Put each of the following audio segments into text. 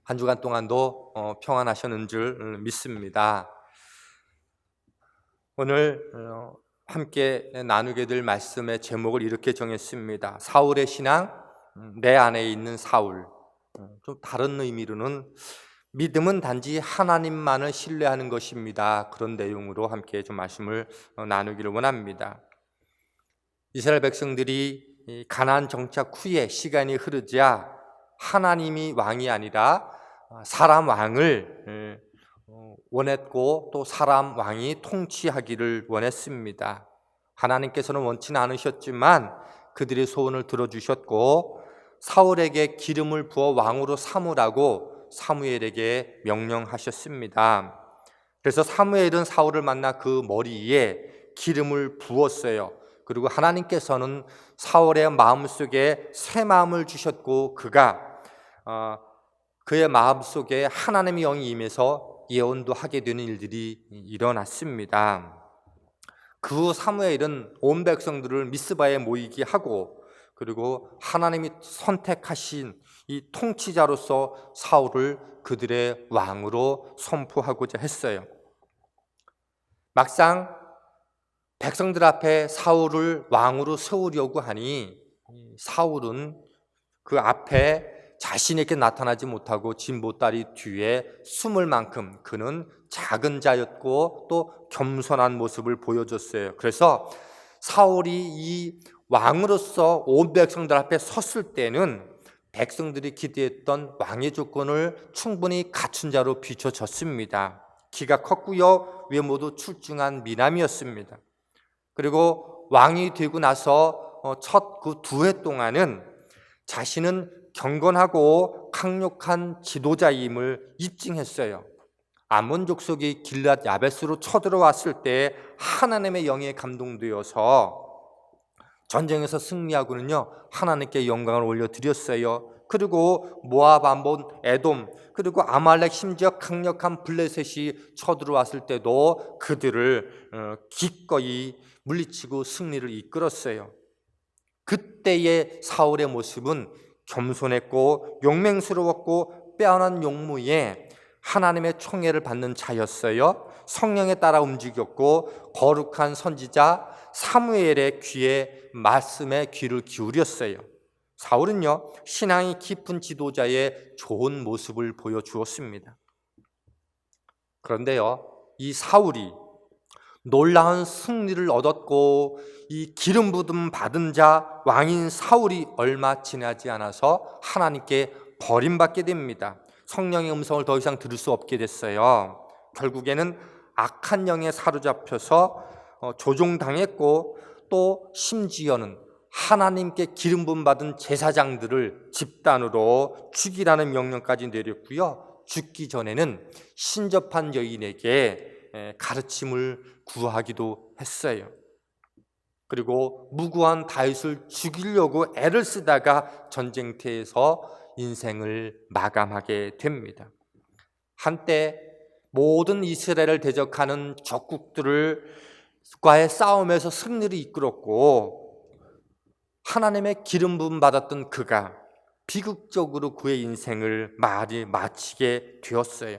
한 주간 동안도 평안하셨는 줄 믿습니다. 오늘 함께 나누게 될 말씀의 제목을 이렇게 정했습니다. 사울의 신앙, 내 안에 있는 사울. 좀 다른 의미로는 믿음은 단지 하나님만을 신뢰하는 것입니다. 그런 내용으로 함께 좀 말씀을 나누기를 원합니다. 이스라엘 백성들이 가나안 정착 후에 시간이 흐르자 하나님이 왕이 아니라 사람 왕을 원했고 또 사람 왕이 통치하기를 원했습니다. 하나님께서는 원치는 않으셨지만 그들의 소원을 들어주셨고 사울에게 기름을 부어 왕으로 삼으라고 사무엘에게 명령하셨습니다. 그래서 사무엘은 사울을 만나 그 머리에 기름을 부었어요. 그리고 하나님께서는 사울의 마음속에 새 마음을 주셨고 그가 그의 마음속에 하나님의 영이 임해서 예언도 하게 되는 일들이 일어났습니다. 그 후 사무엘은 온 백성들을 미스바에 모이게 하고 그리고 하나님이 선택하신 이 통치자로서 사울을 그들의 왕으로 선포하고자 했어요. 막상 백성들 앞에 사울을 왕으로 세우려고 하니 사울은 그 앞에 자신에게 나타나지 못하고 진보다리 뒤에 숨을 만큼 그는 작은 자였고 또 겸손한 모습을 보여줬어요. 그래서 사울이 이 왕으로서 온 백성들 앞에 섰을 때는 백성들이 기대했던 왕의 조건을 충분히 갖춘 자로 비춰졌습니다. 키가 컸고요, 외모도 출중한 미남이었습니다. 그리고 왕이 되고 나서 첫 그 2해 동안은 자신은 경건하고 강력한 지도자임을 입증했어요. 아몬 족속이 길앗 야베스로 쳐들어왔을 때 하나님의 영에 감동되어서 전쟁에서 승리하고는요 하나님께 영광을 올려드렸어요. 그리고 모압, 암몬, 에돔, 그리고 아말렉, 심지어 강력한 블레셋이 쳐들어왔을 때도 그들을 기꺼이 물리치고 승리를 이끌었어요. 그때의 사울의 모습은 겸손했고 용맹스러웠고 빼어난 용무에 하나님의 총애를 받는 자였어요. 성령에 따라 움직였고 거룩한 선지자 사무엘의 귀에 말씀에 귀를 기울였어요. 사울은요 신앙이 깊은 지도자의 좋은 모습을 보여주었습니다. 그런데요 이 사울이 놀라운 승리를 얻었고 이 기름 부음 받은 자 왕인 사울이 얼마 지나지 않아서 하나님께 버림받게 됩니다. 성령의 음성을 더 이상 들을 수 없게 됐어요. 결국에는 악한 영에 사로잡혀서 조종당했고 또 심지어는 하나님께 기름 부음 받은 제사장들을 집단으로 죽이라는 명령까지 내렸고요. 죽기 전에는 신접한 여인에게 가르침을 구하기도 했어요. 그리고 무고한 다윗을 죽이려고 애를 쓰다가 전쟁터에서 인생을 마감하게 됩니다. 한때 모든 이스라엘을 대적하는 적국들과의 싸움에서 승리를 이끌었고 하나님의 기름 부음 받았던 그가 비극적으로 그의 인생을 마치게 되었어요.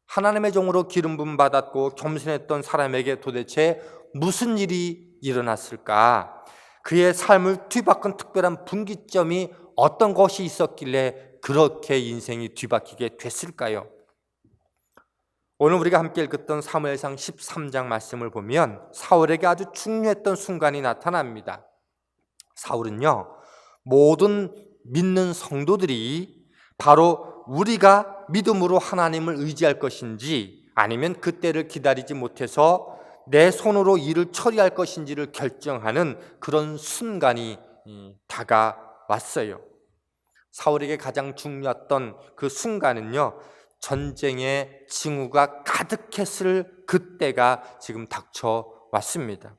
하나님의 종으로 기름 부음 받았고 겸손했던 사람에게 도대체 무슨 일이 일어났을까? 그의 삶을 뒤바꾼 특별한 분기점이 어떤 것이 있었길래 그렇게 인생이 뒤바뀌게 됐을까요? 오늘 우리가 함께 읽었던 사무엘상 13장 말씀을 보면 사울에게 아주 중요했던 순간이 나타납니다. 사울은요 모든 믿는 성도들이 바로 우리가 믿음으로 하나님을 의지할 것인지 아니면 그때를 기다리지 못해서 내 손으로 일을 처리할 것인지를 결정하는 그런 순간이 다가왔어요. 사울에게 가장 중요했던 그 순간은요 전쟁의 징후가 가득했을 그때가 지금 닥쳐왔습니다.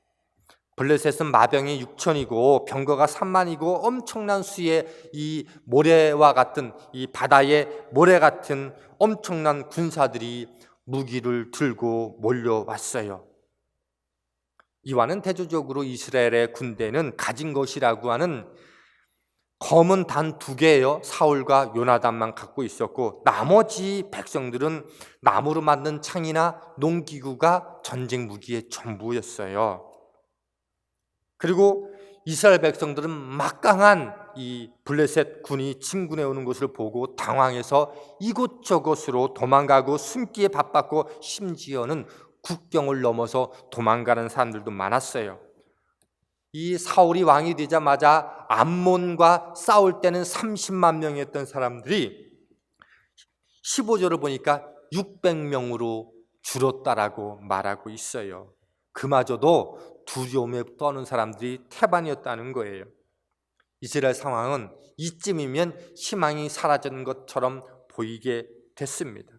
블레셋은 마병이 6천이고 병거가 3만이고 엄청난 수의 이 모래와 같은 이 바다의 모래 같은 엄청난 군사들이 무기를 들고 몰려왔어요. 이와는 대조적으로 이스라엘의 군대는 가진 것이라고 하는 검은 단 2개예요. 사울과 요나단만 갖고 있었고 나머지 백성들은 나무로 만든 창이나 농기구가 전쟁 무기의 전부였어요. 그리고 이스라엘 백성들은 막강한 이 블레셋 군이 진군해 오는 것을 보고 당황해서 이곳저곳으로 도망가고 숨기에 바빴고 심지어는 국경을 넘어서 도망가는 사람들도 많았어요. 이 사울이 왕이 되자마자 암몬과 싸울 때는 30만 명이었던 사람들이 15절을 보니까 600명으로 줄었다라고 말하고 있어요. 그마저도 두려움에 떠는 사람들이 태반이었다는 거예요. 이스라엘 상황은 이쯤이면 희망이 사라지는 것처럼 보이게 됐습니다.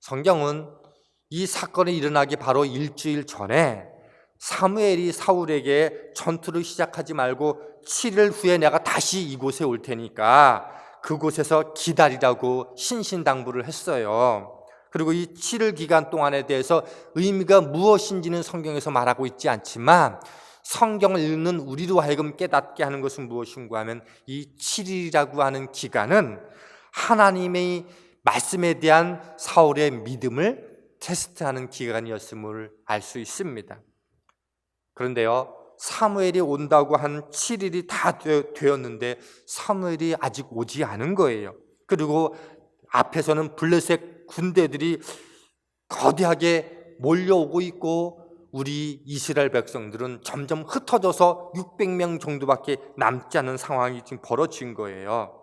성경은 이 사건이 일어나기 바로 일주일 전에 사무엘이 사울에게 전투를 시작하지 말고 7일 후에 내가 다시 이곳에 올 테니까 그곳에서 기다리라고 신신당부를 했어요. 그리고 이 7일 기간 동안에 대해서 의미가 무엇인지는 성경에서 말하고 있지 않지만 성경을 읽는 우리로 하여금 깨닫게 하는 것은 무엇인가 하면 이 7일이라고 하는 기간은 하나님의 말씀에 대한 사울의 믿음을 테스트하는 기간이었음을 알 수 있습니다. 그런데요, 사무엘이 온다고 한 7일이 다 되었는데 사무엘이 아직 오지 않은 거예요. 그리고 앞에서는 블레셋 군대들이 거대하게 몰려오고 있고 우리 이스라엘 백성들은 점점 흩어져서 600명 정도밖에 남지 않은 상황이 지금 벌어진 거예요.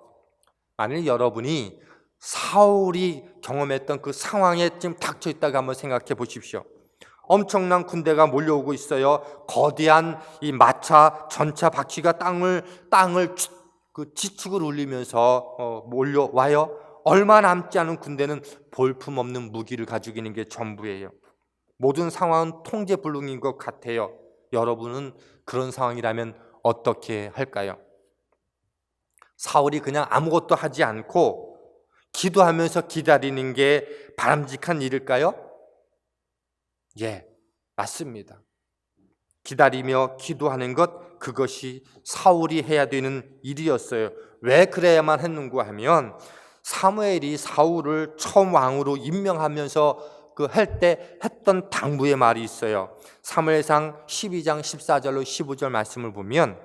만일 여러분이 사울이 경험했던 그 상황에 지금 닥쳐 있다고 한번 생각해 보십시오. 엄청난 군대가 몰려오고 있어요. 거대한 이 마차, 전차 바퀴가 땅을 지축을 울리면서 몰려와요. 얼마 남지 않은 군대는 볼품없는 무기를 가지고 있는 게 전부예요. 모든 상황은 통제불능인 것 같아요. 여러분은 그런 상황이라면 어떻게 할까요? 사울이 그냥 아무것도 하지 않고 기도하면서 기다리는 게 바람직한 일일까요? 예, 맞습니다. 기다리며 기도하는 것, 그것이 사울이 해야 되는 일이었어요. 왜 그래야만 했는가 하면 사무엘이 사울을 처음 왕으로 임명하면서 할 때 했던 당부의 말이 있어요. 사무엘상 12장 14절로 15절 말씀을 보면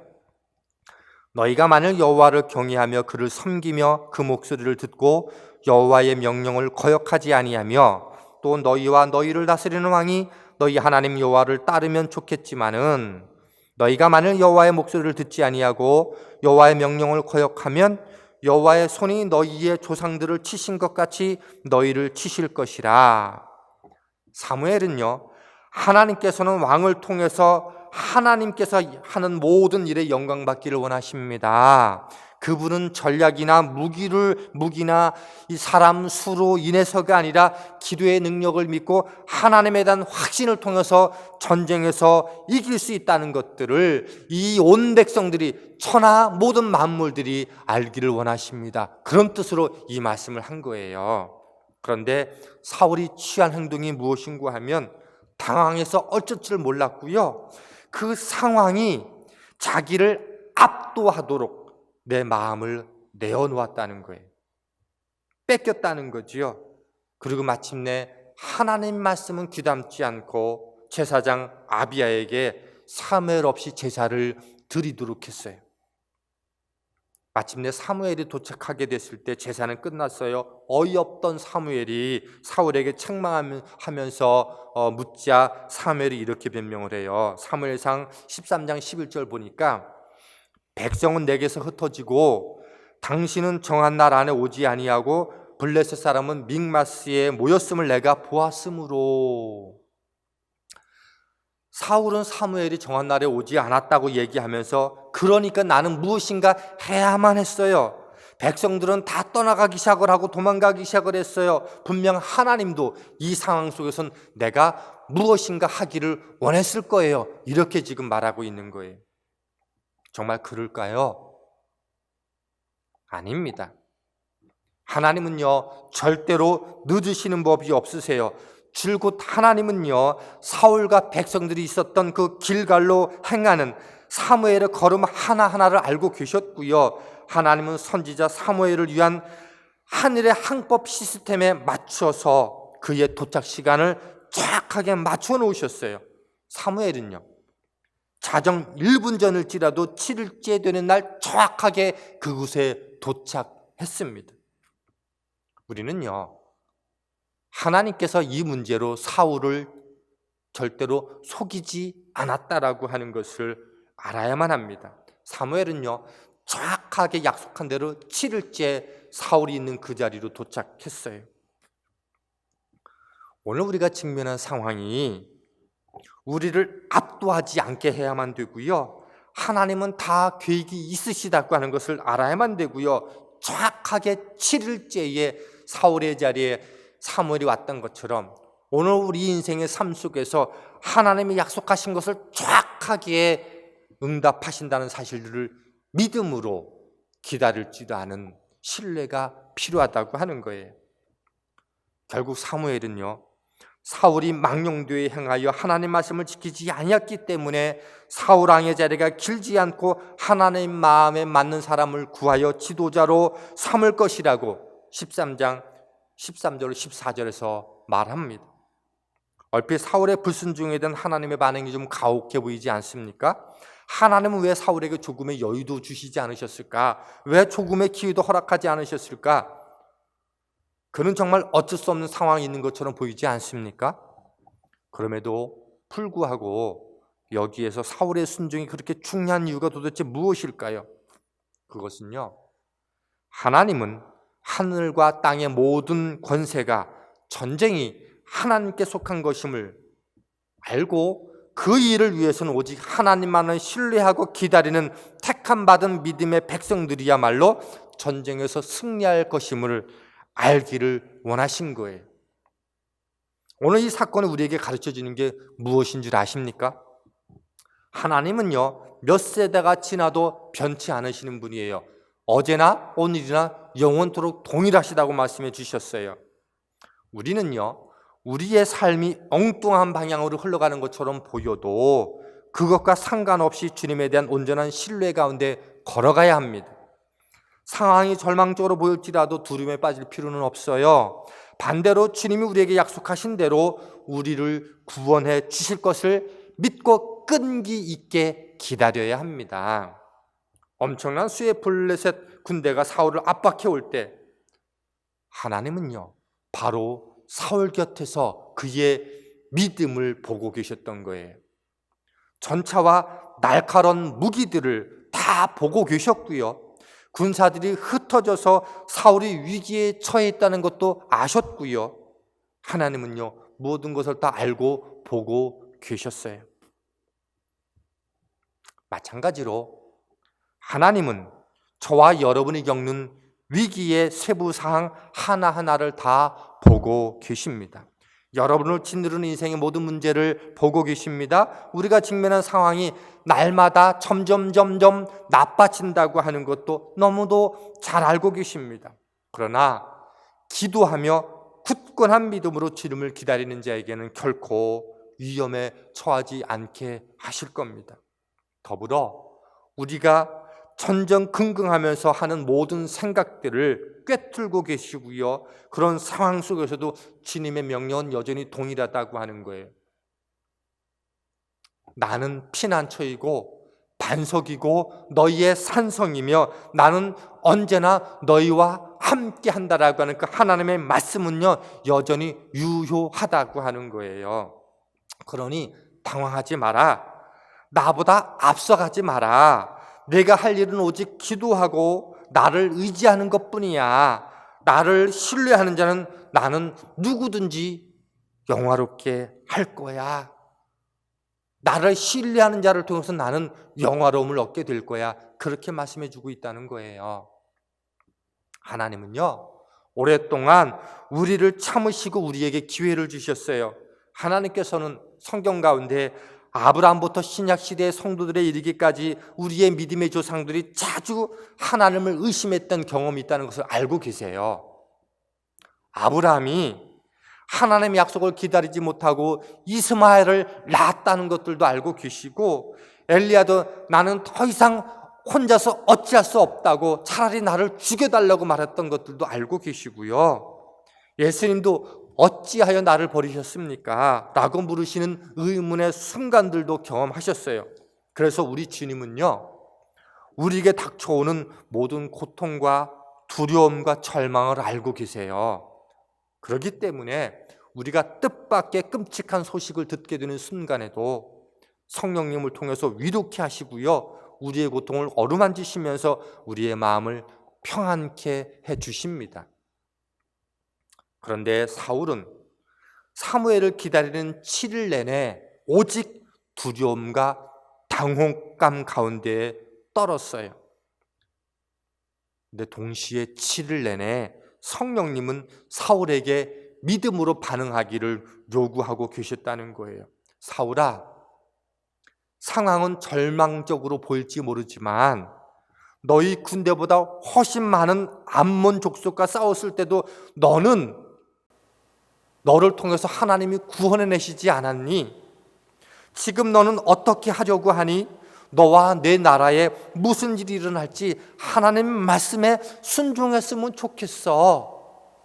너희가 만일 여호와를 경외하며 그를 섬기며 그 목소리를 듣고 여호와의 명령을 거역하지 아니하며 또 너희와 너희를 다스리는 왕이 너희 하나님 여호와를 따르면 좋겠지만은 너희가 만일 여호와의 목소리를 듣지 아니하고 여호와의 명령을 거역하면 여호와의 손이 너희의 조상들을 치신 것 같이 너희를 치실 것이라. 사무엘은요, 하나님께서는 왕을 통해서 하나님께서 하는 모든 일에 영광 받기를 원하십니다. 그분은 전략이나 무기나 이 사람 수로 인해서가 아니라 기도의 능력을 믿고 하나님에 대한 확신을 통해서 전쟁에서 이길 수 있다는 것들을 이 온 백성들이 천하 모든 만물들이 알기를 원하십니다. 그런 뜻으로 이 말씀을 한 거예요. 그런데 사울이 취한 행동이 무엇인가 하면 당황해서 어쩔 줄 몰랐고요. 그 상황이 자기를 압도하도록 내 마음을 내어놓았다는 거예요. 뺏겼다는 거지요. 그리고 마침내 하나님 말씀은 귀담지 않고 제사장 아비야에게 사무엘 없이 제사를 드리도록 했어요. 마침내 사무엘이 도착하게 됐을 때 제사는 끝났어요. 어이없던 사무엘이 사울에게 책망하면서 묻자 사무엘이 이렇게 변명을 해요. 사무엘상 13장 11절 보니까 백성은 내게서 흩어지고 당신은 정한 날 안에 오지 아니하고 블레셋 사람은 믹마스에 모였음을 내가 보았으므로. 사울은 사무엘이 정한 날에 오지 않았다고 얘기하면서 그러니까 나는 무엇인가 해야만 했어요. 백성들은 다 떠나가기 시작을 하고 도망가기 시작을 했어요. 분명 하나님도 이 상황 속에선 내가 무엇인가 하기를 원했을 거예요. 이렇게 지금 말하고 있는 거예요. 정말 그럴까요? 아닙니다. 하나님은요, 절대로 늦으시는 법이 없으세요. 줄곧 하나님은요, 사울과 백성들이 있었던 그 길갈로 행하는 사무엘의 걸음 하나하나를 알고 계셨고요. 하나님은 선지자 사무엘을 위한 하늘의 항법 시스템에 맞춰서 그의 도착 시간을 정확하게 맞춰 놓으셨어요. 사무엘은요, 자정 1분 전일지라도 7일째 되는 날 정확하게 그곳에 도착했습니다. 우리는요, 하나님께서 이 문제로 사울을 절대로 속이지 않았다라고 하는 것을 알아야만 합니다. 사무엘은요, 정확하게 약속한 대로 7일째 사울이 있는 그 자리로 도착했어요. 오늘 우리가 직면한 상황이 우리를 압도하지 않게 해야만 되고요. 하나님은 다 계획이 있으시다고 하는 것을 알아야만 되고요. 정확하게 7일째에 사울의 자리에 사무엘이 왔던 것처럼 오늘 우리 인생의 삶 속에서 하나님이 약속하신 것을 정확하게 응답하신다는 사실들을 믿음으로 기다릴지도 않은 신뢰가 필요하다고 하는 거예요. 결국 사무엘은요, 사울이 망령되이 행하여 하나님 말씀을 지키지 아니했기 때문에 사울 왕의 자리가 길지 않고 하나님 마음에 맞는 사람을 구하여 지도자로 삼을 것이라고 13장 13절 14절에서 말합니다. 얼핏 사울의 불순종에 대한 하나님의 반응이 좀 가혹해 보이지 않습니까? 하나님은 왜 사울에게 조금의 여유도 주시지 않으셨을까? 왜 조금의 기회도 허락하지 않으셨을까? 그는 정말 어쩔 수 없는 상황이 있는 것처럼 보이지 않습니까? 그럼에도 불구하고 여기에서 사울의 순종이 그렇게 중요한 이유가 도대체 무엇일까요? 그것은요, 하나님은 하늘과 땅의 모든 권세가 전쟁이 하나님께 속한 것임을 알고 그 일을 위해서는 오직 하나님만을 신뢰하고 기다리는 택함 받은 믿음의 백성들이야말로 전쟁에서 승리할 것임을 알기를 원하신 거예요. 오늘 이 사건이 우리에게 가르쳐 주는 게 무엇인 줄 아십니까? 하나님은요, 몇 세대가 지나도 변치 않으시는 분이에요. 어제나 오늘이나 영원토록 동일하시다고 말씀해 주셨어요. 우리는요, 우리의 삶이 엉뚱한 방향으로 흘러가는 것처럼 보여도 그것과 상관없이 주님에 대한 온전한 신뢰 가운데 걸어가야 합니다. 상황이 절망적으로 보일지라도 두려움에 빠질 필요는 없어요. 반대로 주님이 우리에게 약속하신 대로 우리를 구원해 주실 것을 믿고 끈기 있게 기다려야 합니다. 엄청난 수의 블레셋 군대가 사울을 압박해 올 때 하나님은요, 바로 사울 곁에서 그의 믿음을 보고 계셨던 거예요. 전차와 날카로운 무기들을 다 보고 계셨고요. 군사들이 흩어져서 사울이 위기에 처해 있다는 것도 아셨고요. 하나님은요, 모든 것을 다 알고 보고 계셨어요. 마찬가지로 하나님은 저와 여러분이 겪는 위기의 세부 사항 하나하나를 다 보고 계십니다. 여러분을 짓누르는 인생의 모든 문제를 보고 계십니다. 우리가 직면한 상황이 날마다 점점 나빠진다고 하는 것도 너무도 잘 알고 계십니다. 그러나 기도하며 굳건한 믿음으로 주님을 기다리는 자에게는 결코 위험에 처하지 않게 하실 겁니다. 더불어 우리가 전전긍긍하면서 하는 모든 생각들을 꿰뚫고 계시고요. 그런 상황 속에서도 주님의 명령은 여전히 동일하다고 하는 거예요. 나는 피난처이고 반석이고 너희의 산성이며 나는 언제나 너희와 함께 한다라고 하는 그 하나님의 말씀은요, 여전히 유효하다고 하는 거예요. 그러니 당황하지 마라. 나보다 앞서가지 마라. 내가 할 일은 오직 기도하고 나를 의지하는 것뿐이야. 나를 신뢰하는 자는 나는 누구든지 영화롭게 할 거야. 나를 신뢰하는 자를 통해서 나는 영화로움을 얻게 될 거야. 그렇게 말씀해 주고 있다는 거예요. 하나님은요, 오랫동안 우리를 참으시고 우리에게 기회를 주셨어요. 하나님께서는 성경 가운데 아브라함부터 신약시대의 성도들에 이르기까지 우리의 믿음의 조상들이 자주 하나님을 의심했던 경험이 있다는 것을 알고 계세요. 아브라함이 하나님의 약속을 기다리지 못하고 이스마엘을 낳았다는 것들도 알고 계시고, 엘리야도 나는 더 이상 혼자서 어찌할 수 없다고 차라리 나를 죽여달라고 말했던 것들도 알고 계시고요. 예수님도 어찌하여 나를 버리셨습니까? 라고 물으시는 의문의 순간들도 경험하셨어요. 그래서 우리 주님은요, 우리에게 닥쳐오는 모든 고통과 두려움과 절망을 알고 계세요. 그렇기 때문에 우리가 뜻밖의 끔찍한 소식을 듣게 되는 순간에도 성령님을 통해서 위로케 하시고요, 우리의 고통을 어루만지시면서 우리의 마음을 평안케 해주십니다. 그런데 사울은 사무엘을 기다리는 7일 내내 오직 두려움과 당혹감 가운데에 떨었어요. 근데 동시에 7일 내내 성령님은 사울에게 믿음으로 반응하기를 요구하고 계셨다는 거예요. 사울아, 상황은 절망적으로 보일지 모르지만 너희 군대보다 훨씬 많은 암몬 족속과 싸웠을 때도 너를 통해서 하나님이 구원해내시지 않았니? 지금 너는 어떻게 하려고 하니? 너와 내 나라에 무슨 일이 일어날지 하나님 말씀에 순종했으면 좋겠어.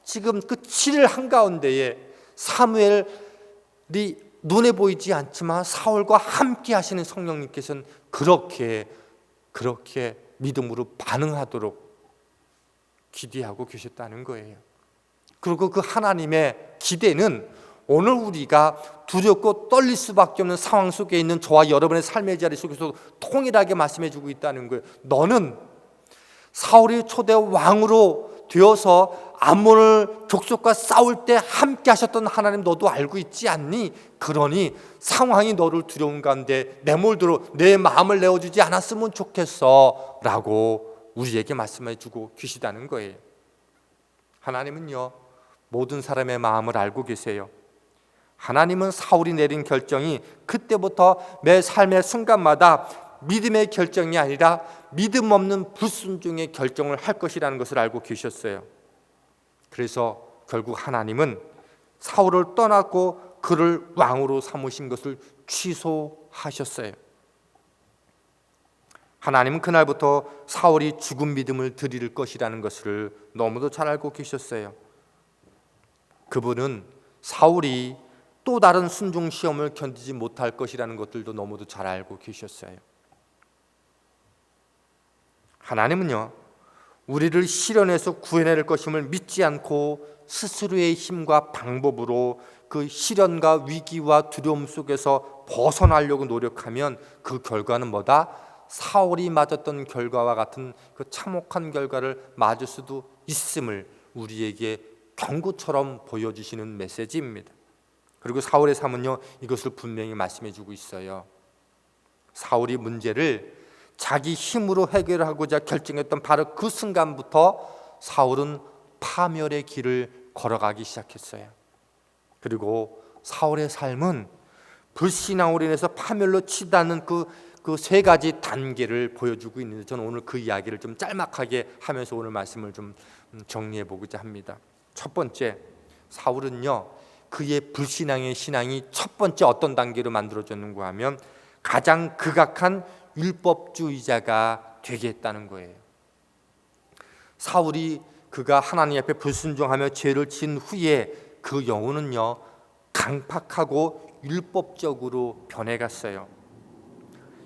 지금 그 7일 한가운데에 사무엘이 눈에 보이지 않지만 사울과 함께 하시는 성령님께서는 그렇게 믿음으로 반응하도록 기대하고 계셨다는 거예요. 그리고 그 하나님의 기대는 오늘 우리가 두렵고 떨릴 수밖에 없는 상황 속에 있는 저와 여러분의 삶의 자리 속에서 통일하게 말씀해 주고 있다는 거예요. 너는 사울이 초대 왕으로 되어서 암몬을 족속과 싸울 때 함께 하셨던 하나님 너도 알고 있지 않니? 그러니 상황이 너를 두려운 가운데 내몰도록 내 마음을 내어주지 않았으면 좋겠어 라고 우리에게 말씀해 주고 계시다는 거예요. 하나님은요, 모든 사람의 마음을 알고 계세요. 하나님은 사울이 내린 결정이 그때부터 매 삶의 순간마다 믿음의 결정이 아니라 믿음 없는 불순종의 결정을 할 것이라는 것을 알고 계셨어요. 그래서 결국 하나님은 사울을 떠났고 그를 왕으로 삼으신 것을 취소하셨어요. 하나님은 그날부터 사울이 죽은 믿음을 드릴 것이라는 것을 너무도 잘 알고 계셨어요. 그분은 사울이 또 다른 순종 시험을 견디지 못할 것이라는 것들도 너무도 잘 알고 계셨어요. 하나님은요, 우리를 시련에서 구해낼 것임을 믿지 않고 스스로의 힘과 방법으로 그 시련과 위기와 두려움 속에서 벗어나려고 노력하면 그 결과는 뭐다? 사울이 맞았던 결과와 같은 그 참혹한 결과를 맞을 수도 있음을 우리에게 경고처럼 보여주시는 메시지입니다. 그리고 사울의 삶은요, 이것을 분명히 말씀해 주고 있어요. 사울이 문제를 자기 힘으로 해결하고자 결정했던 바로 그 순간부터 사울은 파멸의 길을 걸어가기 시작했어요. 그리고 사울의 삶은 불신앙으로 인해서 파멸로 치닫는 그 세 가지 단계를 보여주고 있는데, 저는 오늘 그 이야기를 좀 짤막하게 하면서 오늘 말씀을 좀 정리해 보고자 합니다. 첫 번째, 사울은요, 그의 불신앙의 신앙이 첫 번째 어떤 단계로 만들어졌는가 하면 가장 극악한 율법주의자가 되게 했다는 거예요. 사울이 그가 하나님 앞에 불순종하며 죄를 지은 후에 그 영혼은요, 강팍하고 율법적으로 변해갔어요.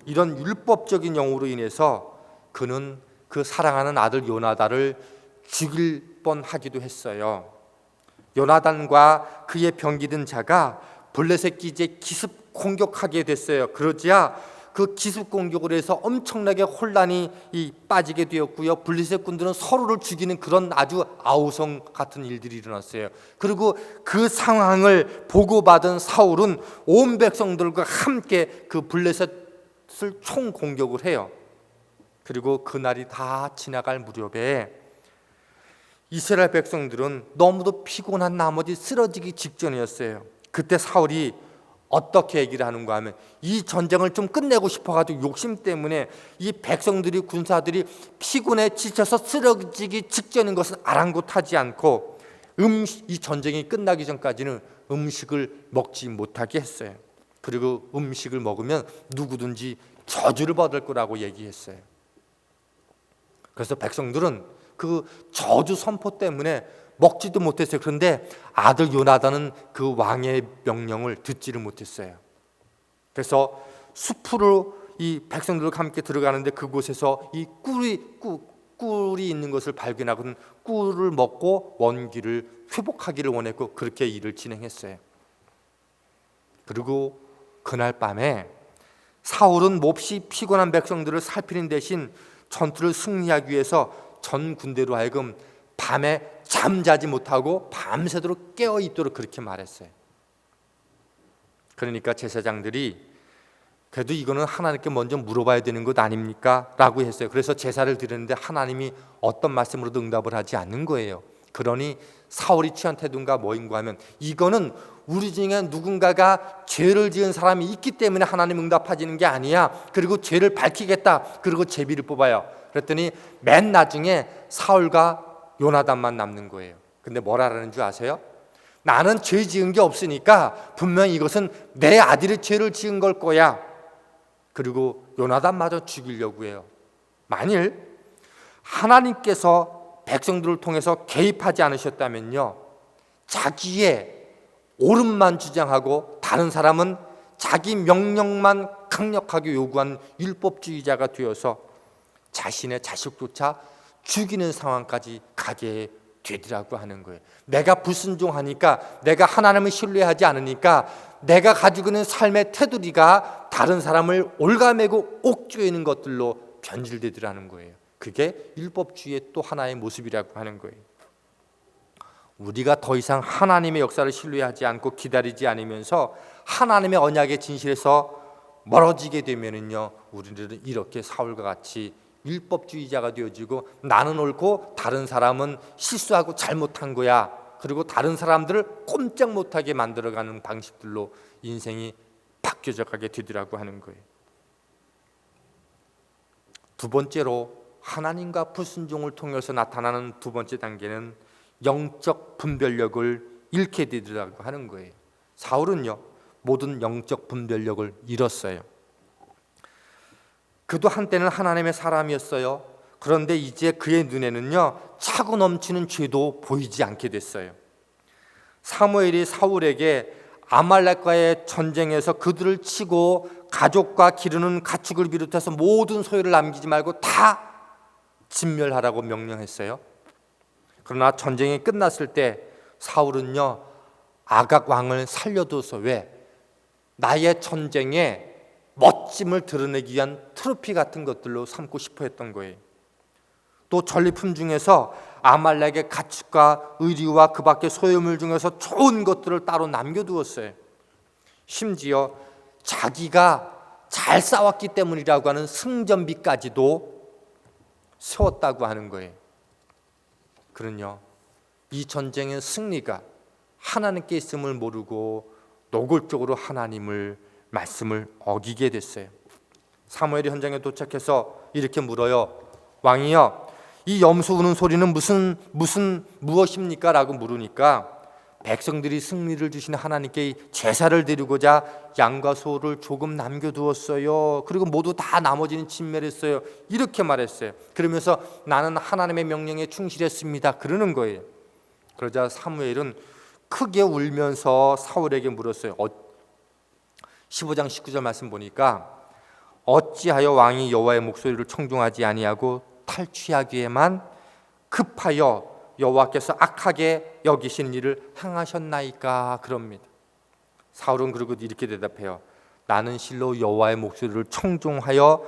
이런 율법적인 영으로 인해서 그는 그 사랑하는 아들 요나단을 죽일 뻔하기도 했어요. 요나단과 그의 병기든 자가 블레셋 기지에 기습 공격하게 됐어요. 그러자 그 기습 공격으로 해서 엄청나게 혼란이 빠지게 되었고요. 블레셋 군들은 서로를 죽이는 그런 아주 아우성 같은 일들이 일어났어요. 그리고 그 상황을 보고받은 사울은 온 백성들과 함께 그 블레셋을 총 공격을 해요. 그리고 그날이 다 지나갈 무렵에 이스라엘 백성들은 너무도 피곤한 나머지 쓰러지기 직전이었어요. 그때 사울이 어떻게 얘기를 하는가 하면, 이 전쟁을 좀 끝내고 싶어가지고 욕심 때문에 이 백성들이, 군사들이 피곤해 지쳐서 쓰러지기 직전인 것은 아랑곳하지 않고 이 전쟁이 끝나기 전까지는 음식을 먹지 못하게 했어요. 그리고 음식을 먹으면 누구든지 저주를 받을 거라고 얘기했어요. 그래서 백성들은 그 저주 선포 때문에 먹지도 못했어요. 그런데 아들 요나단은 그 왕의 명령을 듣지를 못했어요. 그래서 숲으로 이 백성들과 함께 들어가는데 그곳에서 이 꿀이 있는 것을 발견하고는 꿀을 먹고 원기를 회복하기를 원했고 그렇게 일을 진행했어요. 그리고 그날 밤에 사울은 몹시 피곤한 백성들을 살피는 대신 전투를 승리하기 위해서 전 군대로 하여금 밤에 잠자지 못하고 밤새도록 깨어 있도록 그렇게 말했어요. 그러니까 제사장들이 그래도 이거는 하나님께 먼저 물어봐야 되는 것 아닙니까? 라고 했어요. 그래서 제사를 드렸는데 하나님이 어떤 말씀으로도 응답을 하지 않는 거예요. 그러니 사울이 취한 태도인가 뭐인가 하면 이거는 우리 중에 누군가가 죄를 지은 사람이 있기 때문에 하나님 응답하시는 게 아니야. 그리고 죄를 밝히겠다. 그리고 제비를 뽑아요. 그랬더니 맨 나중에 사울과 요나단만 남는 거예요. 근데 뭐라는 줄 아세요? 나는 죄 지은 게 없으니까 분명히 이것은 내 아들이 죄를 지은 걸 거야. 그리고 요나단마저 죽이려고 해요. 만일 하나님께서 백성들을 통해서 개입하지 않으셨다면요, 자기의 옳음만 주장하고 다른 사람은 자기 명령만 강력하게 요구한 율법주의자가 되어서 자신의 자식조차 죽이는 상황까지 가게 되더라고 하는 거예요. 내가 불순종하니까, 내가 하나님을 신뢰하지 않으니까 내가 가지고 있는 삶의 테두리가 다른 사람을 올가매고 옥죄이는 것들로 변질되더라는 거예요. 그게 율법주의의 또 하나의 모습이라고 하는 거예요. 우리가 더 이상 하나님의 역사를 신뢰하지 않고 기다리지 않으면서 하나님의 언약의 진실에서 멀어지게 되면은요, 우리들은 이렇게 사울과 같이 율법주의자가 되어지고 나는 옳고 다른 사람은 실수하고 잘못한 거야. 그리고 다른 사람들을 꼼짝 못하게 만들어가는 방식들로 인생이 바뀌어져 가게 되더라고 하는 거예요. 두 번째로 하나님과 불순종을 통해서 나타나는 두 번째 단계는 영적 분별력을 잃게 되더라고 하는 거예요. 사울은요, 모든 영적 분별력을 잃었어요. 그도 한때는 하나님의 사람이었어요. 그런데 이제 그의 눈에는요, 차고 넘치는 죄도 보이지 않게 됐어요. 사무엘이 사울에게 아말렉과의 전쟁에서 그들을 치고 가족과 기르는 가축을 비롯해서 모든 소유를 남기지 말고 다 진멸하라고 명령했어요. 그러나 전쟁이 끝났을 때 사울은요, 아각 왕을 살려둬서 왜? 나의 전쟁에 멋짐을 드러내기 위한 트로피 같은 것들로 삼고 싶어 했던 거예요. 또 전리품 중에서 아말렉의 가축과 의류와 그 밖의 소유물 중에서 좋은 것들을 따로 남겨두었어요. 심지어 자기가 잘 싸웠기 때문이라고 하는 승전비까지도 세웠다고 하는 거예요. 그는요, 이 전쟁의 승리가 하나님께 있음을 모르고 노골적으로 하나님을 말씀을 어기게 됐어요. 사무엘이 현장에 도착해서 이렇게 물어요. 왕이여, 이 염소 우는 소리는 무엇입니까? 라고 물으니까 백성들이 승리를 주시는 하나님께 제사를 드리고자 양과 소를 조금 남겨두었어요. 그리고 모두 다 나머지는 진멸했어요. 이렇게 말했어요. 그러면서 나는 하나님의 명령에 충실했습니다. 그러는 거예요. 그러자 사무엘은 크게 울면서 사울에게 물었어요. 15장 19절 말씀 보니까 어찌하여 왕이 여호와의 목소리를 청종하지 아니하고 탈취하기에만 급하여 여호와께서 악하게 여기신 일을 행하셨나이까 그럽니다. 사울은 그리고 이렇게 대답해요. 나는 실로 여호와의 목소리를 청종하여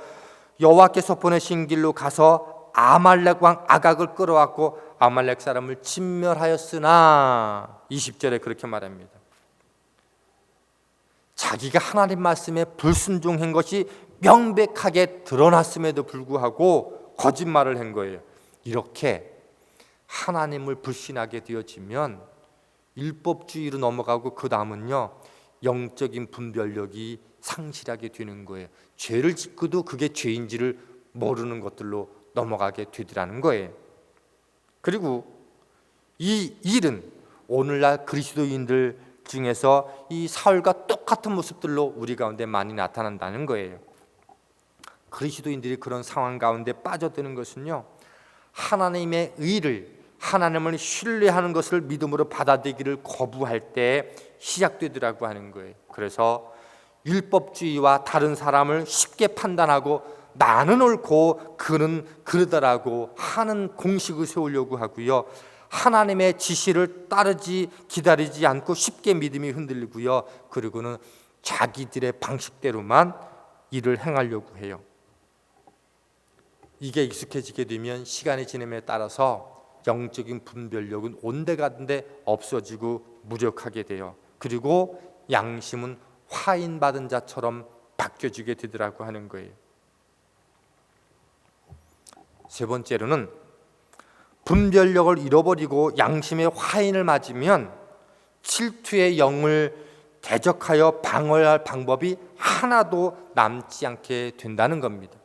여호와께서 보내신 길로 가서 아말렉 왕 아각을 끌어왔고 아말렉 사람을 진멸하였으나 20절에 그렇게 말합니다. 자기가 하나님 말씀에 불순종한 것이 명백하게 드러났음에도 불구하고 거짓말을 한 거예요. 이렇게 하나님을 불신하게 되어지면 율법주의로 넘어가고 그 다음은요, 영적인 분별력이 상실하게 되는 거예요. 죄를 짓고도 그게 죄인지를 모르는 것들로 넘어가게 되더라는 거예요. 그리고 이 일은 오늘날 그리스도인들 중에서 이 사울과 똑같은 모습들로 우리 가운데 많이 나타난다는 거예요. 그리스도인들이 그런 상황 가운데 빠져드는 것은요, 하나님의 의를, 하나님을 신뢰하는 것을 믿음으로 받아들이기를 거부할 때 시작되더라고 하는 거예요. 그래서 율법주의와 다른 사람을 쉽게 판단하고 나는 옳고 그는 그러더라고 하는 공식을 세우려고 하고요, 하나님의 지시를 기다리지 않고 쉽게 믿음이 흔들리고요, 그리고는 자기들의 방식대로만 일을 행하려고 해요. 이게 익숙해지게 되면 시간이 지남에 따라서 영적인 분별력은 온데간데 없어지고 무력하게 돼요. 그리고 양심은 화인받은 자처럼 바뀌어지게 되더라고 하는 거예요. 세 번째로는 분별력을 잃어버리고 양심의 화인을 맞으면 질투의 영을 대적하여 방어할 방법이 하나도 남지 않게 된다는 겁니다.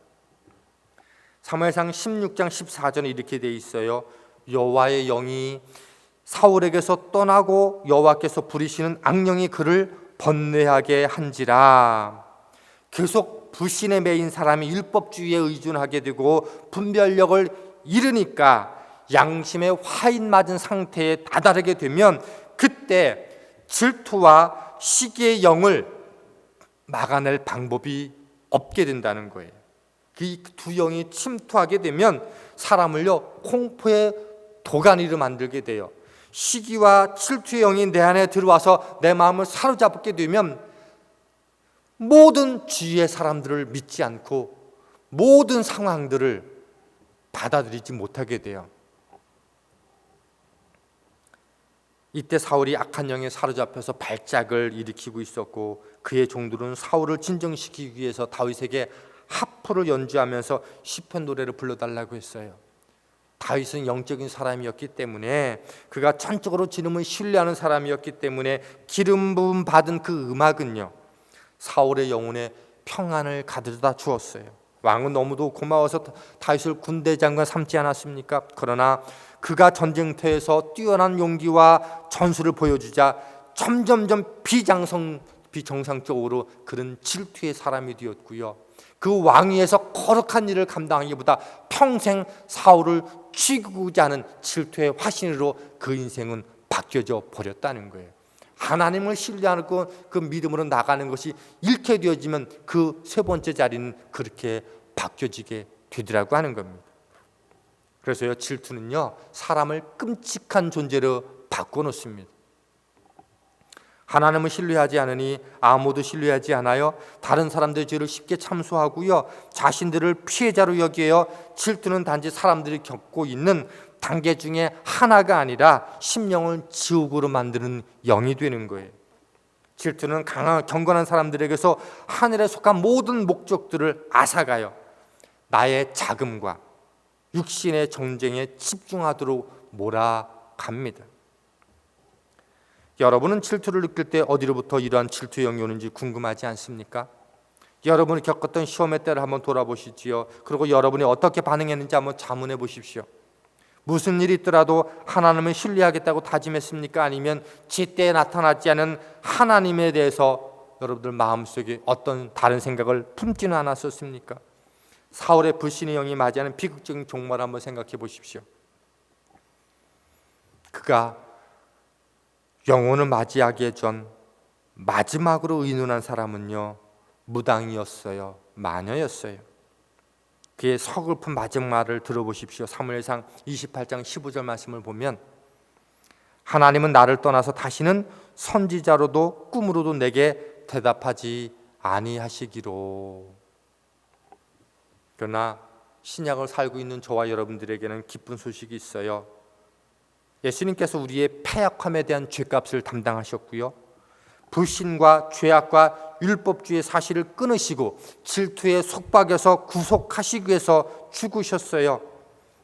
사무엘상 16장 14절에 이렇게 돼 있어요. 여호와의 영이 사울에게서 떠나고 여호와께서 부리시는 악령이 그를 번뇌하게 한지라. 계속 불신에 매인 사람이 율법주의에 의존하게 되고 분별력을 잃으니까 양심의 화인 맞은 상태에 다다르게 되면 그때 질투와 시기의 영을 막아낼 방법이 없게 된다는 거예요. 그 두 영이 침투하게 되면 사람을요 공포의 도가니로 만들게 돼요. 시기와 질투의 영이 내 안에 들어와서 내 마음을 사로잡게 되면 모든 주위의 사람들을 믿지 않고 모든 상황들을 받아들이지 못하게 돼요. 이때 사울이 악한 영에 사로잡혀서 발작을 일으키고 있었고, 그의 종들은 사울을 진정시키기 위해서 다윗에게 하프를 연주하면서 시편 노래를 불러달라고 했어요. 다윗은 영적인 사람이었기 때문에, 그가 전적으로 주님을 신뢰하는 사람이었기 때문에 기름 부음 받은 그 음악은요 사울의 영혼에 평안을 가져다 주었어요. 왕은 너무도 고마워서 다윗을 군대 장관 삼지 않았습니까? 그러나 그가 전쟁터에서 뛰어난 용기와 전술을 보여주자 점점점 비정상적으로 그런 질투의 사람이 되었고요, 그 왕위에서 거룩한 일을 감당하기보다 평생 사울을 죽이고자 하는 질투의 화신으로 그 인생은 바뀌어져 버렸다는 거예요. 하나님을 신뢰하고 그 믿음으로 나가는 것이 잃게 되어지면 그 세 번째 자리는 그렇게 바뀌어지게 되더라고 하는 겁니다. 그래서요, 질투는요 사람을 끔찍한 존재로 바꿔놓습니다. 하나님을 신뢰하지 않으니 아무도 신뢰하지 않아요. 다른 사람들의 죄를 쉽게 참소하고요, 자신들을 피해자로 여기어 질투는 단지 사람들이 겪고 있는 단계 중에 하나가 아니라 심령을 지옥으로 만드는 영이 되는 거예요. 질투는 경건한 사람들에게서 하늘에 속한 모든 목적들을 앗아가요. 나의 자금과 육신의 정쟁에 집중하도록 몰아갑니다. 여러분은 질투를 느낄 때 어디로부터 이러한 질투의 영이 오는지 궁금하지 않습니까? 여러분이 겪었던 시험의 때를 한번 돌아보시지요. 그리고 여러분이 어떻게 반응했는지 한번 자문해 보십시오. 무슨 일이 있더라도 하나님을 신뢰하겠다고 다짐했습니까? 아니면 제때에 나타나지 않은 하나님에 대해서 여러분들 마음속에 어떤 다른 생각을 품지는 않았었습니까? 사울의 불신의 영이 맞이하는 비극적인 종말을 한번 생각해 보십시오. 그가 영혼을 맞이하기 전 마지막으로 의논한 사람은요 무당이었어요. 마녀였어요. 그의 서글픈 마지막 말을 들어보십시오. 사무엘상 28장 15절 말씀을 보면, 하나님은 나를 떠나서 다시는 선지자로도 꿈으로도 내게 대답하지 아니하시기로. 그러나 신약을 살고 있는 저와 여러분들에게는 기쁜 소식이 있어요. 예수님께서 우리의 패약함에 대한 죄값을 담당하셨고요, 불신과 죄악과 율법주의 사실을 끊으시고 질투의 속박에서 구속하시기 위해서 죽으셨어요.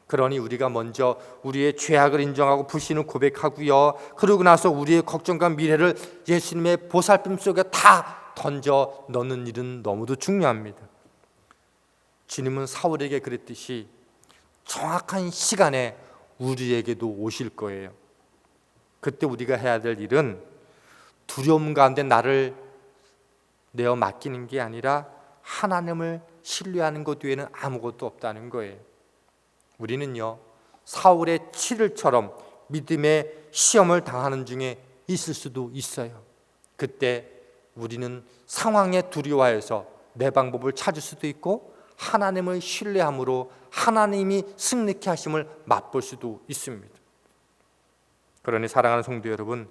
그러니 우리가 먼저 우리의 죄악을 인정하고 불신을 고백하고요, 그러고 나서 우리의 걱정과 미래를 예수님의 보살핌 속에 다 던져 넣는 일은 너무도 중요합니다. 주님은 사울에게 그랬듯이 정확한 시간에 우리에게도 오실 거예요. 그때 우리가 해야 될 일은 두려움 가운데 나를 내어 맡기는 게 아니라 하나님을 신뢰하는 것 외에는 아무것도 없다는 거예요. 우리는요, 사울의 7일처럼 믿음의 시험을 당하는 중에 있을 수도 있어요. 그때 우리는 상황에 두려워해서 내 방법을 찾을 수도 있고 하나님을 신뢰함으로 하나님이 승리케 하심을 맛볼 수도 있습니다. 그러니 사랑하는 성도 여러분,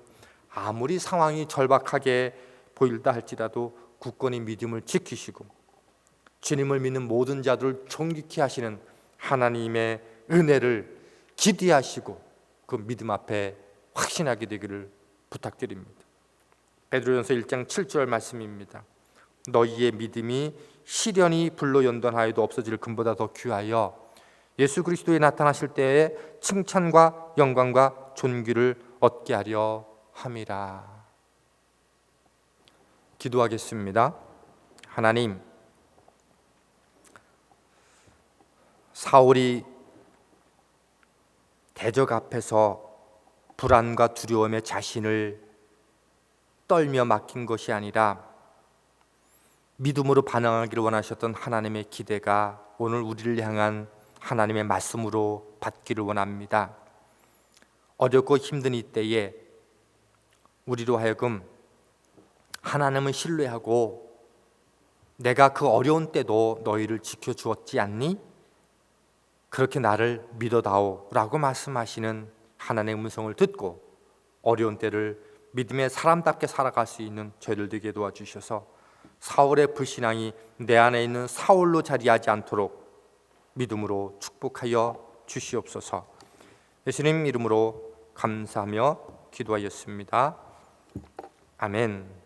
아무리 상황이 절박하게 보일다 할지라도 굳건히 믿음을 지키시고 주님을 믿는 모든 자들을 존귀케 하시는 하나님의 은혜를 기대하시고 그 믿음 앞에 확신하게 되기를 부탁드립니다. 베드로전서 1장 7절 말씀입니다. 너희의 믿음이 시련이 불로 연단하여도 없어질 금보다 더 귀하여 예수 그리스도에 나타나실 때에 칭찬과 영광과 존귀를 얻게 하려 함이라. 기도하겠습니다. 하나님, 사울이 대적 앞에서 불안과 두려움에 자신을 떨며 맡긴 것이 아니라 믿음으로 반응하기를 원하셨던 하나님의 기대가 오늘 우리를 향한 하나님의 말씀으로 받기를 원합니다. 어렵고 힘든 이때에 우리로 하여금 하나님을 신뢰하고 내가 그 어려운 때도 너희를 지켜주었지 않니? 그렇게 나를 믿어다오 라고 말씀하시는 하나님의 음성을 듣고 어려운 때를 믿음의 사람답게 살아갈 수 있는 저희들 되게 도와주셔서 사울의 불신앙이 내 안에 있는 사울로 자리하지 않도록 믿음으로 축복하여 주시옵소서. 예수님 이름으로 감사하며 기도하였습니다. 아멘.